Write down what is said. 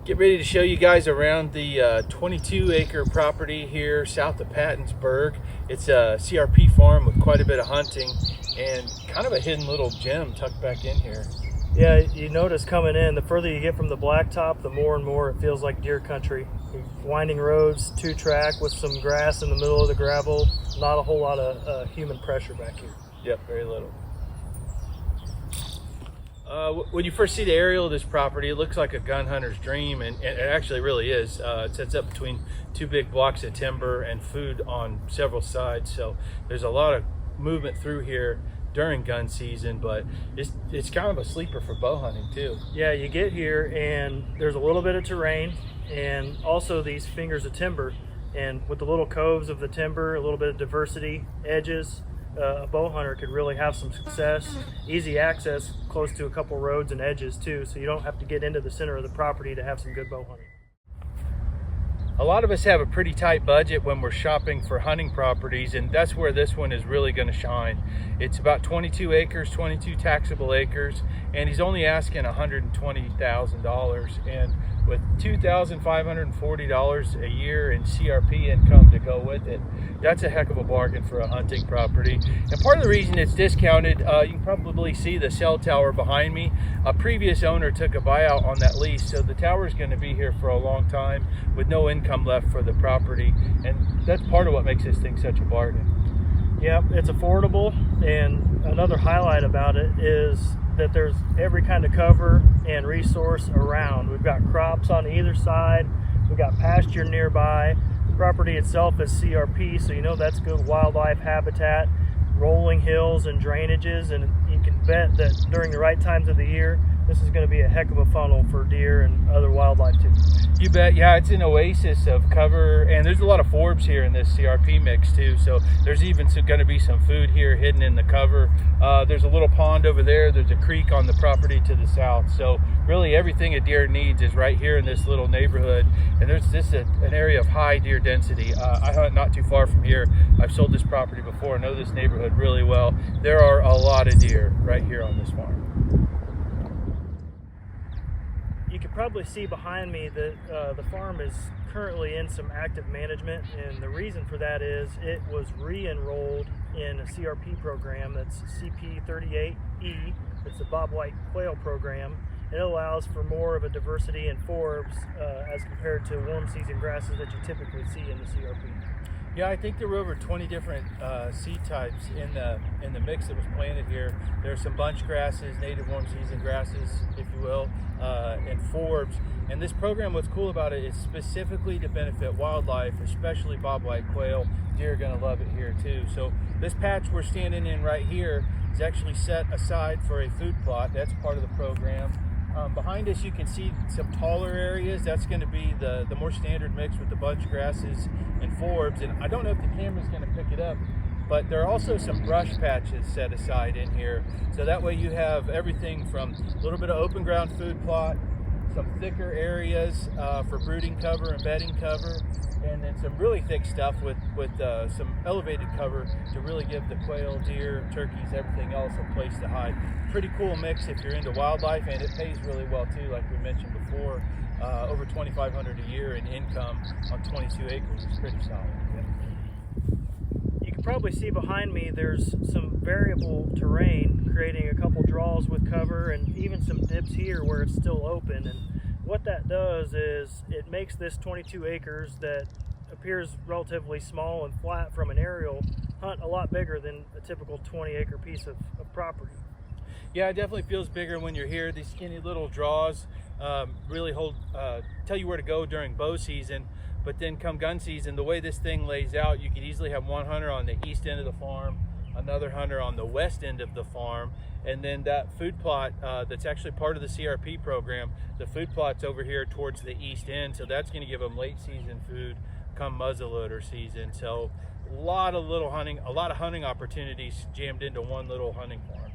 Get ready to show you guys around the 22 acre property here south of Pattonsburg. It's a CRP farm with quite a bit of hunting and kind of a hidden little gem tucked back in here. Yeah, you notice coming in, the further you get from the blacktop, the more and more it feels like deer country. Winding roads, 2-track with some grass in the middle of the gravel. Not a whole lot of human pressure back here. Yep, very little. When you first see the aerial of this property, it looks like a gun hunter's dream, and it actually really is. It sets up between two big blocks of timber and food on several sides, so there's a lot of movement through here during gun season, but it's kind of a sleeper for bow hunting too. Yeah, you get here and there's a little bit of terrain and also these fingers of timber, and with the little coves of the timber, a little bit of diversity, edges, a bow hunter could really have some success. Easy access close to a couple roads and edges too, so you don't have to get into the center of the property to have some good bow hunting. A lot of us have a pretty tight budget when we're shopping for hunting properties, and that's where this one is really going to shine. It's about 22 acres, 22 taxable acres, and he's only asking $120,000, and with $2,540 a year in CRP income to go with it, that's a heck of a bargain for a hunting property. And part of the reason it's discounted, you can probably see the cell tower behind me. A previous owner took a buyout on that lease, so the tower is going to be here for a long time with no income left for the property, and that's part of what makes this thing such a bargain. Yep, it's affordable, and another highlight about it is that there's every kind of cover and resource around. We've got crops on either side, we've got pasture nearby. The property itself is CRP, so you know that's good wildlife habitat, rolling hills and drainages, and you can bet that during the right times of the year, this is going to be a heck of a funnel for deer and other wildlife too. You bet. Yeah, it's an oasis of cover, and there's a lot of forbs here in this CRP mix too, so there's even going to be some food here hidden in the cover. There's a little pond over there, there's a creek on the property to the south, so really everything a deer needs is right here in this little neighborhood. And there's an area of high deer density. I hunt not too far from here. I've sold this property before, I know this neighborhood really well. There are a lot of deer right here on this farm. You can probably see behind me that the farm is currently in some active management, and the reason for that is it was re-enrolled in a CRP program that's CP38E. It's a bobwhite quail program. It allows for more of a diversity in forbs as compared to warm season grasses that you typically see in the CRP. Yeah, I think there were over 20 different seed types in the mix that was planted here. There are some bunch grasses, native warm season grasses, if you will, and forbs. And this program, what's cool about it is specifically to benefit wildlife, especially bobwhite quail. Deer are going to love it here too. So this patch we're standing in right here is actually set aside for a food plot. That's part of the program. Behind us you can see some taller areas. That's going to be the more standard mix with the bunch grasses and forbs, and I don't know if the camera's going to pick it up, but there are also some brush patches set aside in here, so that way you have everything from a little bit of open ground food plot, some thicker areas for brooding cover and bedding cover, and then some really thick stuff with some elevated cover to really give the quail, deer, turkeys, everything else a place to hide. Pretty cool mix if you're into wildlife, and it pays really well too, like we mentioned before. Over $2,500 a year in income on 22 acres is pretty solid. Yeah. You can probably see behind me there's some variable terrain, creating a couple draws with cover and even some dips here where it's still open. And what that does is it makes this 22 acres that appears relatively small and flat from an aerial hunt a lot bigger than a typical 20 acre piece of property. Yeah, it definitely feels bigger when you're here. These skinny little draws really tell you where to go during bow season, but then come gun season, the way this thing lays out, you could easily have one hunter on the east end of the farm, another hunter on the west end of the farm, and then that food plot that's actually part of the CRP program, the food plot's over here towards the east end, so that's going to give them late season food come muzzleloader season. So a lot of hunting opportunities jammed into one little hunting farm.